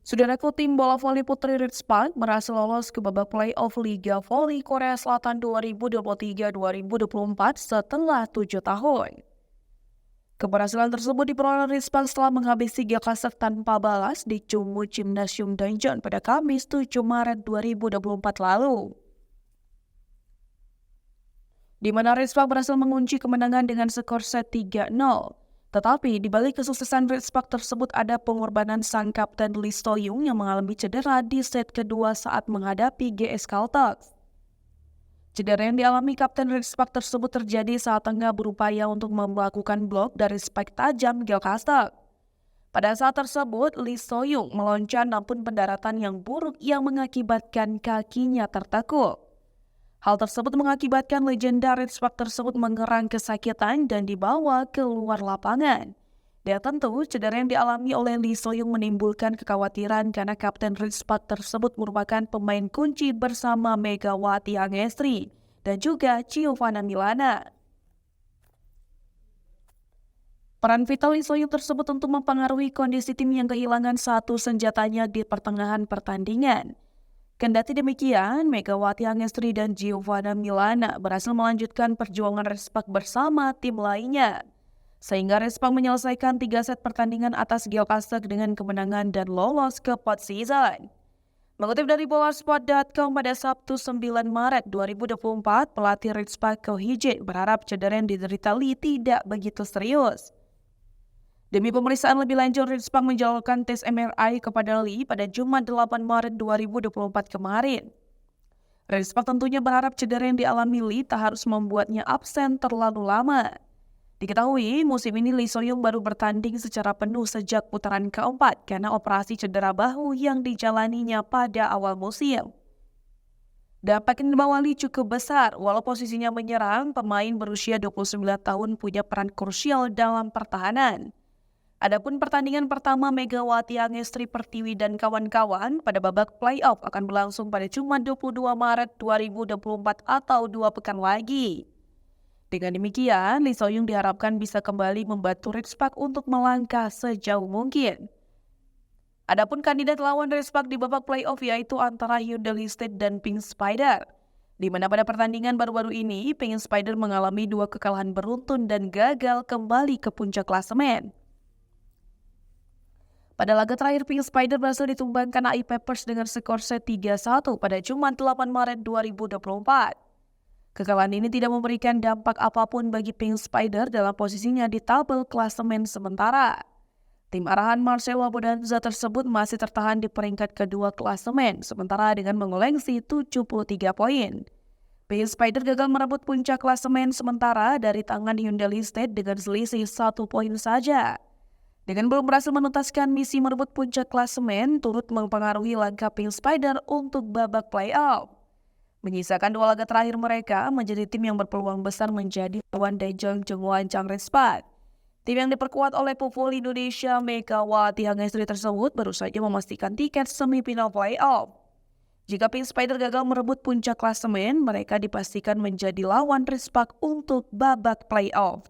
Saudaraku, tim bola voli putri Ritspad berhasil lolos ke babak playoff Liga Voli Korea Selatan 2023-2024 setelah 7 tahun. Keberhasilan tersebut diperoleh Ritspad setelah menghabisi Gakasek tanpa balas di Chungmu Gymnasium Daejeon pada Kamis 7 Maret 2024 lalu. Di mana Ritspad berhasil mengunci kemenangan dengan skor set 3-0. Tetapi di balik kesuksesan Ritspad tersebut ada pengorbanan sang kapten Lee So-young yang mengalami cedera di set kedua saat menghadapi GS Caltex. Cedera yang dialami kapten Ritspad tersebut terjadi saat tengah berupaya untuk melakukan blok dari spike tajam Caltex. Pada saat tersebut, Lee So-young meloncat namun pendaratan yang buruk yang mengakibatkan kakinya tertekuk. Hal tersebut mengakibatkan legenda Ritspad tersebut mengerang kesakitan dan dibawa keluar lapangan. Dan tentu, cedera yang dialami oleh Lee So-young menimbulkan kekhawatiran karena kapten Ritspad tersebut merupakan pemain kunci bersama Megawati Angestri dan juga Giovanna Milana. Peran vital Lee So-young tersebut tentu mempengaruhi kondisi tim yang kehilangan satu senjatanya di pertengahan pertandingan. Kendati demikian, Megawati Angestri dan Giovanna Milana berhasil melanjutkan perjuangan Ritspad bersama tim lainnya. Sehingga Ritspad menyelesaikan 3 set pertandingan atas Gyeongsang dengan kemenangan dan lolos ke postseason. Mengutip dari bolarsport.com pada Sabtu 9 Maret 2024, pelatih Ritspad Ko Hee-jae berharap cedera yang diderita Lee tidak begitu serius. Demi pemeriksaan lebih lanjut, Ritspad menjalankan tes MRI kepada Lee pada Jumat 8 Maret 2024 kemarin. Ritspad tentunya berharap cedera yang dialami Lee tak harus membuatnya absen terlalu lama. Diketahui, musim ini Lee So-young baru bertanding secara penuh sejak putaran keempat karena operasi cedera bahu yang dijalaninya pada awal musim. Dampak yang dibawa Lee cukup besar, walau posisinya menyerang, pemain berusia 29 tahun punya peran krusial dalam pertahanan. Adapun pertandingan pertama Megawati Angestri Pertiwi dan kawan-kawan pada babak playoff akan berlangsung pada Jumat 22 Maret 2024 atau 2 pekan lagi. Dengan demikian, Lee So-young diharapkan bisa kembali membantu Ritspad untuk melangkah sejauh mungkin. Adapun kandidat lawan Ritspad di babak playoff yaitu antara Hyundai State dan Pink Spider. Di mana pada pertandingan baru-baru ini, Pink Spider mengalami 2 kekalahan beruntun dan gagal kembali ke puncak klasemen. Pada laga terakhir, Pink Spider berhasil ditumbangkan AI Peppers dengan skor set 3-1 pada Jumat 8 Maret 2024. Kekalahan ini tidak memberikan dampak apapun bagi Pink Spider dalam posisinya di tabel klasemen sementara. Tim arahan Marcelo Bonanza tersebut masih tertahan di peringkat kedua klasemen, sementara dengan mengoleksi 73 poin. Pink Spider gagal merebut puncak klasemen sementara dari tangan Hyundai State dengan selisih 1 poin saja. Dengan belum berhasil menuntaskan misi merebut puncak klasemen, turut mempengaruhi langkah Pink Spider untuk babak playoff. Menyisakan 2 laga terakhir mereka menjadi tim yang berpeluang besar menjadi lawan Daejeon Jeonghwan-chang Ritspad. Tim yang diperkuat oleh pevoli Indonesia Megawati Angestri tersebut baru saja memastikan tiket semifinal playoff. Jika Pink Spider gagal merebut puncak klasemen, mereka dipastikan menjadi lawan Ritspad untuk babak playoff.